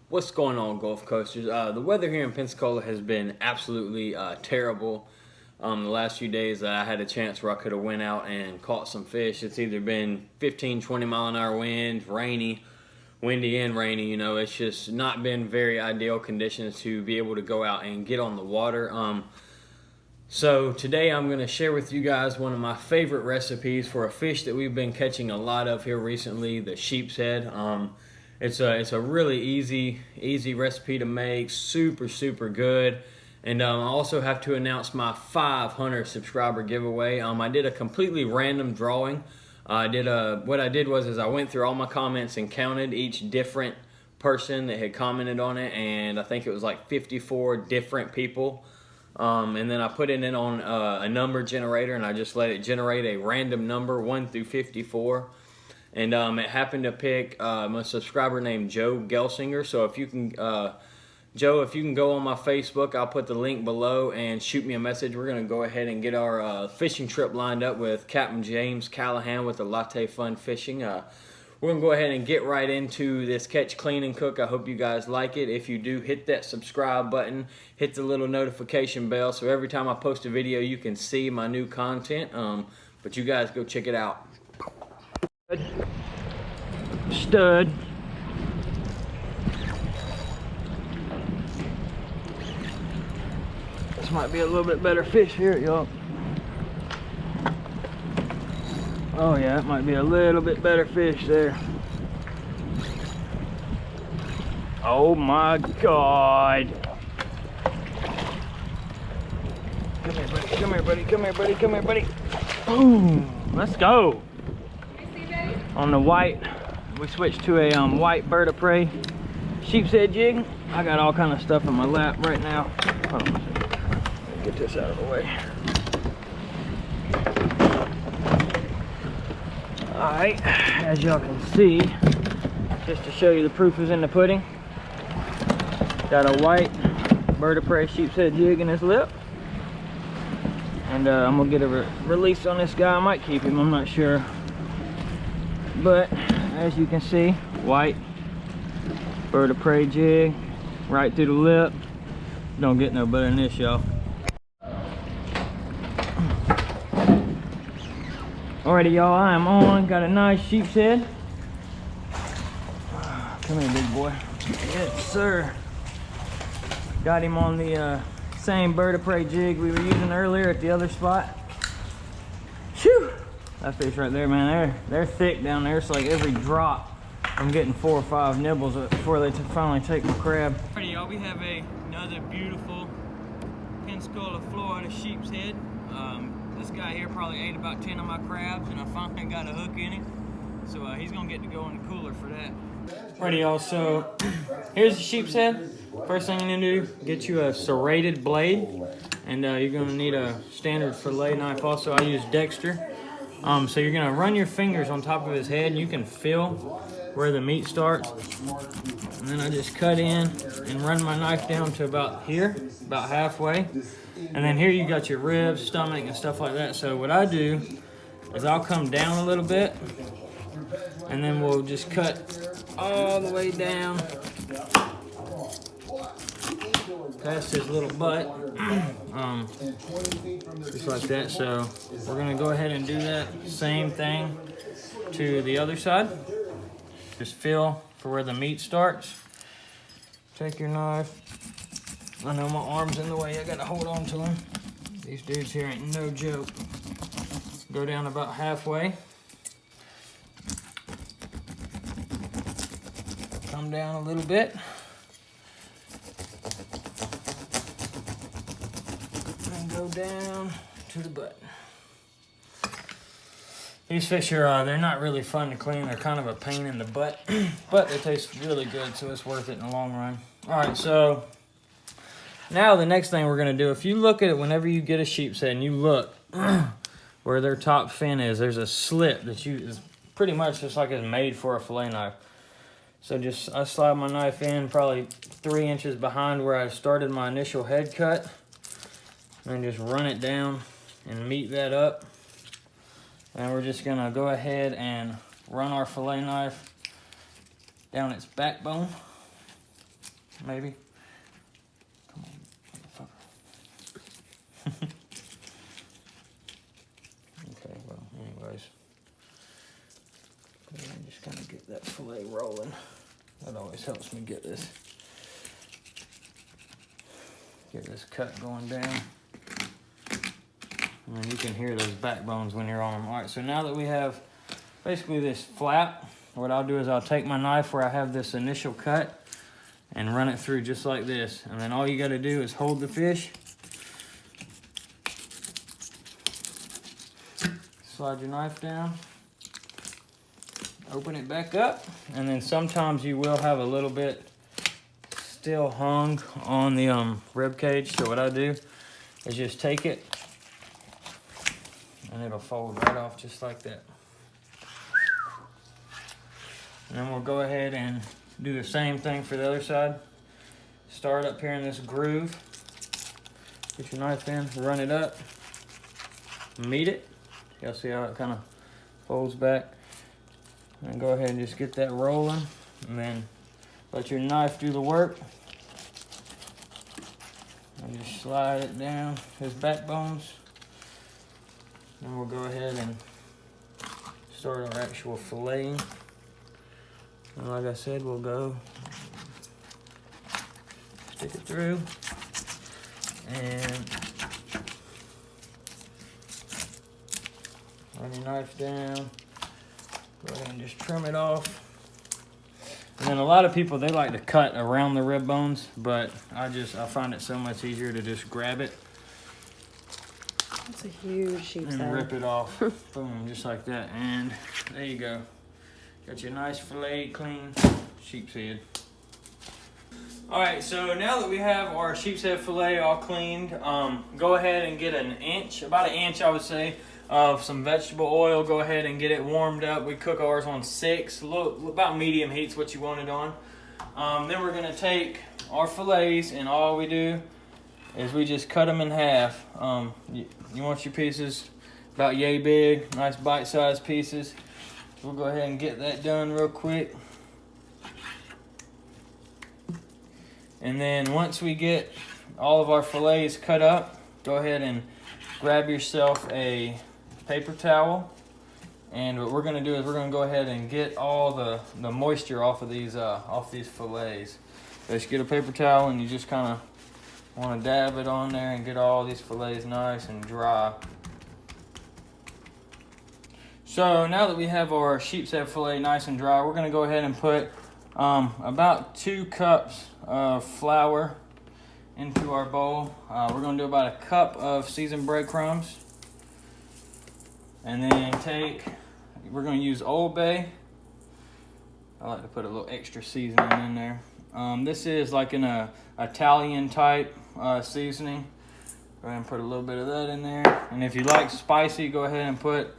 What's going on, Gulf Coasters? The weather here in Pensacola has been absolutely terrible. The last few days that I had a chance where I could have went out and caught some fish, it's either been 15, 20 mile an hour winds, windy and rainy. You know, it's just not been very ideal conditions to be able to go out and get on the water. So today I'm going to share with you guys one of my favorite recipes for a fish that we've been catching a lot of here recently, the sheepshead. It's a really easy recipe to make, super good. And I also have to announce my 500 subscriber giveaway. I did a completely random drawing. What I did was I went through all my comments and counted each different person that had commented on it, and I think it was like 54 different people. And then I put it in on a number generator, and I just let it generate a random number 1 through 54. And it happened to pick a subscriber named Joe Gelsinger. So if you can, Joe, if you can go on my Facebook, I'll put the link below and shoot me a message. We're going to go ahead and get our fishing trip lined up with Captain James Callahan with the Latte Fun Fishing. We're going to go ahead and get right into this catch, clean, and cook. I hope you guys like it. If you do, hit that subscribe button, hit the little notification bell, so every time I post a video, you can see my new content. But you guys go check it out. Stud. This might be a little bit better fish here, y'all. Oh yeah, it might be a little bit better fish there. Oh my God. Come here, buddy, come here, buddy, come here, buddy, come here, buddy. Boom, let's go. On the white, we switched to a white bird of prey sheepshead jig. I got all kind of stuff in my lap right now. Hold on, let me get this out of the way. All right, as y'all can see, just to show you the proof is in the pudding. Got a white bird of prey sheepshead jig in his lip. And I'm gonna get a release on this guy. I might keep him, I'm not sure. But as you can see, white bird of prey jig right through the lip. Don't get no better than this, y'all. Alrighty, y'all, I am on. Got a nice sheepshead. Come here, big boy. Yes, sir. Got him on the same bird of prey jig we were using earlier at the other spot. Phew! That fish right there, man, they're thick down there. It's like every drop I'm getting 4 or 5 nibbles before they finally take my crab. Alrighty, y'all, we have another beautiful Pensacola Florida sheepshead. This guy here probably ate about 10 of my crabs, and I finally got a hook in him. So he's gonna get to go in the cooler for that. Alrighty, y'all, so here's the sheepshead. First thing you're gonna do, get you a serrated blade, and you're gonna need a standard fillet knife also. I use Dexter. So you're gonna run your fingers on top of his head, and you can feel where the meat starts. And then I just cut in and run my knife down to about here, about halfway. And then here you got your ribs, stomach, and stuff like that. So what I do is I'll come down a little bit, and then we'll just cut all the way down past his little butt, just like that. So we're gonna go ahead and do that same thing to the other side. Just feel for where the meat starts. Take your knife. I know my arm's in the way, I gotta hold on to him. These dudes here ain't no joke. Go down about halfway. Come down a little bit. And go down to the butt. These fish are, they're not really fun to clean. They're kind of a pain in the butt, but they taste really good, so it's worth it in the long run. All right, so now the next thing we're gonna do, if you look at it whenever you get a sheepshead and you look where their top fin is, there's a slit that is pretty much just like it's made for a fillet knife. So I slide my knife in probably 3 inches behind where I started my initial head cut, and just run it down and meet that up. And we're just gonna go ahead and run our fillet knife down its backbone. maybe. Come on, motherfucker. Okay, well, anyways. I'm just gonna get that fillet rolling. That always helps me get this cut going down. And you can hear those backbones when you're on them. All right, so now that we have basically this flap, what I'll do is I'll take my knife where I have this initial cut and run it through just like this. And then all you gotta do is hold the fish, slide your knife down, open it back up, and then sometimes you will have a little bit still hung on the rib cage. So what I do is just take it and it'll fold right off just like that. And then we'll go ahead and do the same thing for the other side. Start up here in this groove. Get your knife in, run it up, meet it. Y'all see how it kind of folds back? And go ahead and just get that rolling. And then let your knife do the work. And just slide it down his backbones. And we'll go ahead and start our actual filleting. And like I said, we'll go stick it through and run your knife down. Go ahead and just trim it off. And then a lot of people, they like to cut around the rib bones, but I find it so much easier to just grab it. That's a huge sheepshead. And rip it off. Boom, just like that. And there you go. Got your nice fillet, clean sheepshead. All right, so now that we have our sheepshead fillet all cleaned, go ahead and get about an inch, I would say, of some vegetable oil. Go ahead and get it warmed up. We cook ours on 6, about medium heat's what you want it on. Then we're gonna take our fillets, and all we do is we just cut them in half. You want your pieces about yay big, nice bite-sized pieces. We'll go ahead and get that done real quick. And then once we get all of our fillets cut up, go ahead and grab yourself a paper towel. And what we're gonna do is we're gonna go ahead and get all the moisture off of these fillets. So just get a paper towel and you just kind of want to dab it on there and get all these fillets nice and dry. So now that we have our sheepshead fillet nice and dry, we're gonna go ahead and put about 2 cups of flour into our bowl. We're gonna do about a cup of seasoned breadcrumbs. And then we're gonna use Old Bay. I like to put a little extra seasoning in there. This is like an Italian type seasoning. Go ahead and put a little bit of that in there. And if you like spicy, go ahead and put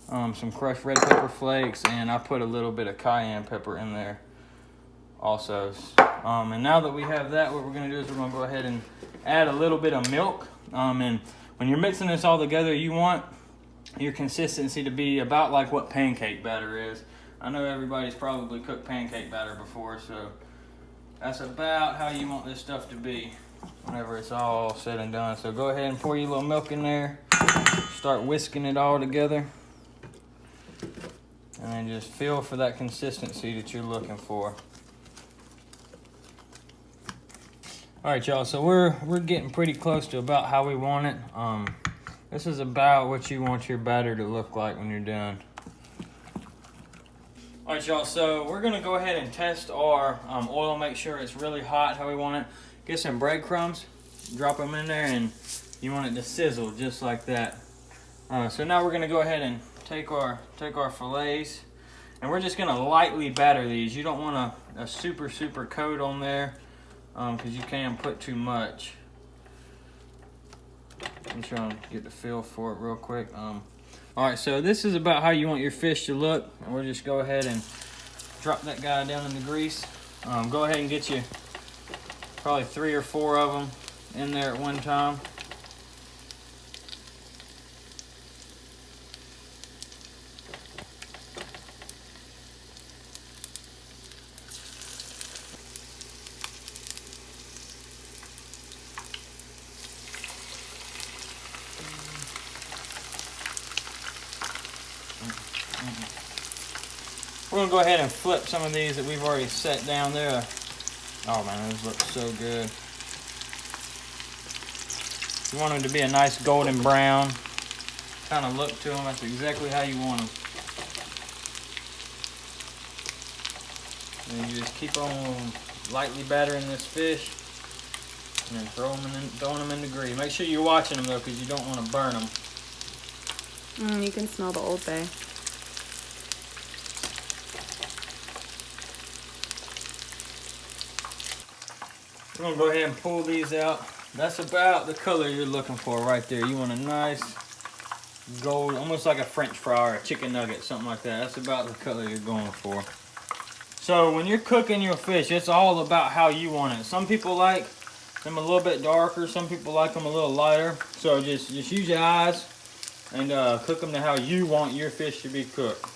some crushed red pepper flakes, and I put a little bit of cayenne pepper in there also. And now that we have that, what we're gonna do is we're gonna go ahead and add a little bit of milk. And when you're mixing this all together, you want your consistency to be about like what pancake batter is. I know everybody's probably cooked pancake batter before, so that's about how you want this stuff to be whenever it's all said and done. So go ahead and pour your little milk in there, start whisking it all together, and then just feel for that consistency that you're looking for. All right, y'all, so we're getting pretty close to about how we want it. This is about what you want your batter to look like when you're done. All right, y'all, so we're gonna go ahead and test our oil, make sure it's really hot how we want it. Get some breadcrumbs, drop them in there, and you want it to sizzle just like that. So now we're gonna go ahead and take our fillets, and we're just gonna lightly batter these. You don't want a super coat on there, because you can put too much. I'm trying to get the feel for it real quick. All right, so this is about how you want your fish to look. And we'll just go ahead and drop that guy down in the grease. Go ahead and get you probably 3 or 4 of them in there at one time. We're gonna go ahead and flip some of these that we've already set down there. Oh man, those look so good. You want them to be a nice golden brown kind of look to them. That's exactly how you want them. And you just keep on lightly battering this fish, and then throwing them in the grease. Make sure you're watching them though, because you don't want to burn them. You can smell the Old Bay. We're gonna go ahead and pull these out. That's about the color you're looking for right there. You want a nice gold, almost like a French fry or a chicken nugget, something like that. That's about the color you're going for. So when you're cooking your fish, it's all about how you want it. Some people like them a little bit darker. Some people like them a little lighter. So just use your eyes and cook them to how you want your fish to be cooked.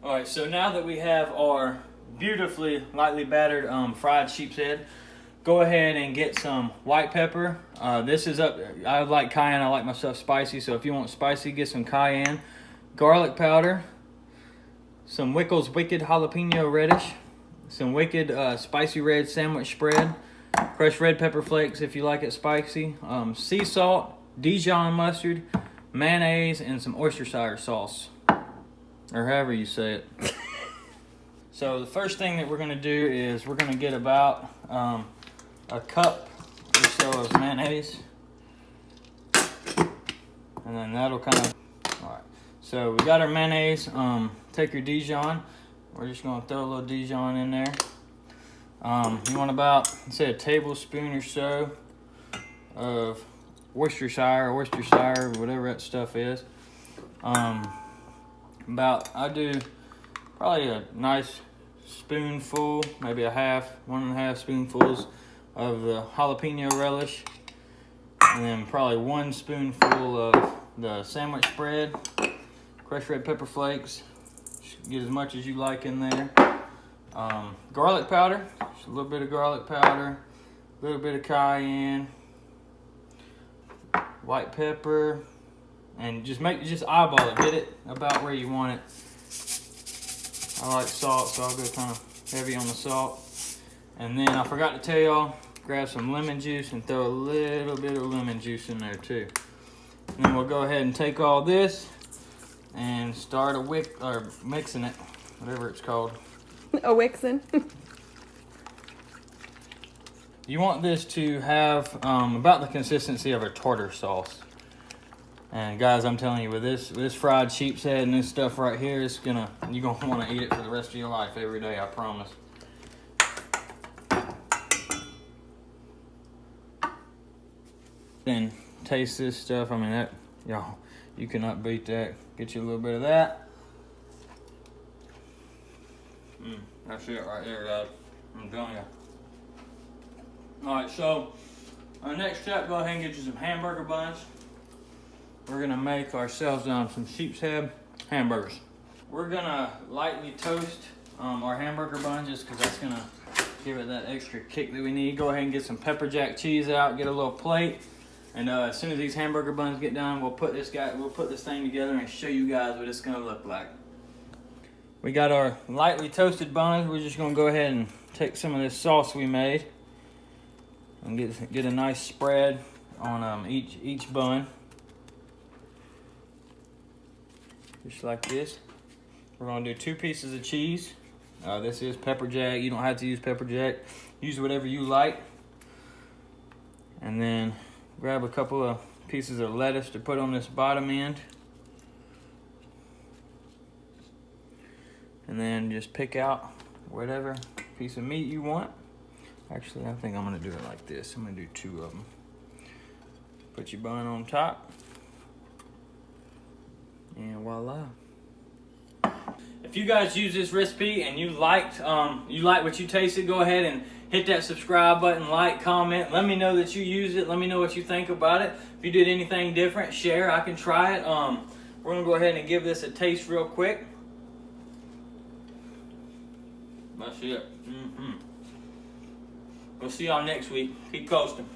All right, so now that we have our beautifully lightly battered fried sheep's head, go ahead and get some white pepper. This is up, I like cayenne, I like my stuff spicy, so if you want spicy, get some cayenne. Garlic powder, some Wickles Wicked Jalapeno Reddish, some Wicked Spicy Red Sandwich Spread, crushed red pepper flakes if you like it spicy, sea salt, Dijon mustard, mayonnaise, and some Worcestershire sauce, or however you say it. So the first thing that we're going to do is we're going to get about a cup or so of mayonnaise, and then that'll kind of, all right. So we got our mayonnaise. Take your Dijon. We're just going to throw a little Dijon in there. You want about, say, a tablespoon or so of Worcestershire, whatever that stuff is. I do probably a nice spoonful, maybe one and a half spoonfuls of the jalapeno relish, and then probably 1 spoonful of the sandwich spread, crushed red pepper flakes. Just get as much as you like in there. Garlic powder, just a little bit of garlic powder, a little bit of cayenne, white pepper, and just eyeball it. Get it about where you want it. I like salt, so I'll go kind of heavy on the salt. And then I forgot to tell y'all, grab some lemon juice and throw a little bit of lemon juice in there too. And then we'll go ahead and take all this and start mixing it, whatever it's called. A Wixen. You want this to have about the consistency of a tartar sauce. And guys, I'm telling you, with this fried sheep's head and this stuff right here, you're gonna want to eat it for the rest of your life every day, I promise. Then taste this stuff. I mean, y'all, you cannot beat that. Get you a little bit of that. That's it right there, guys. I'm telling you. All right, so our next step, go ahead and get you some hamburger buns. We're gonna make ourselves some sheep's head hamburgers. We're gonna lightly toast our hamburger buns just because that's gonna give it that extra kick that we need. Go ahead and get some pepper jack cheese out, get a little plate, and as soon as these hamburger buns get done, we'll put this thing together and show you guys what it's gonna look like. We got our lightly toasted buns. We're just gonna go ahead and take some of this sauce we made and get a nice spread on each bun. Just like this. We're gonna do 2 pieces of cheese. This is pepper jack. You don't have to use pepper jack. Use whatever you like. And then grab a couple of pieces of lettuce to put on this bottom end. And then just pick out whatever piece of meat you want. Actually, I think I'm gonna do it like this. I'm gonna do 2 of them. Put your bun on top. And voila. If you guys use this recipe and you like what you tasted, go ahead and hit that subscribe button, like, comment. Let me know that you use it. Let me know what you think about it. If you did anything different, share. I can try it. We're gonna go ahead and give this a taste real quick. That's it. We'll see y'all next week. Keep coasting.